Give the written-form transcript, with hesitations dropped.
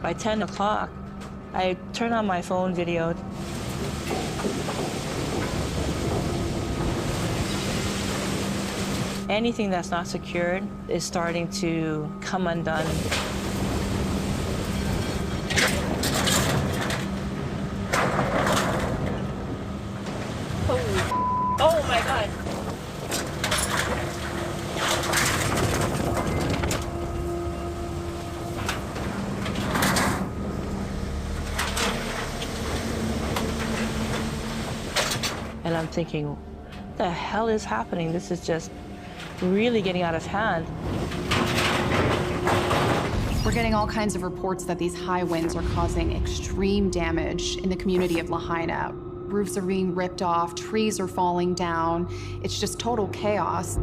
By 10 o'clock, I turn on my phone video. Anything that's not secured is starting to come undone. Oh my God. And I'm thinking, what the hell is happening? This is just really getting out of hand. We're getting all kinds of reports that these high winds are causing extreme damage in the community of Lahaina. Roofs are being ripped off, trees are falling down. It's just total chaos.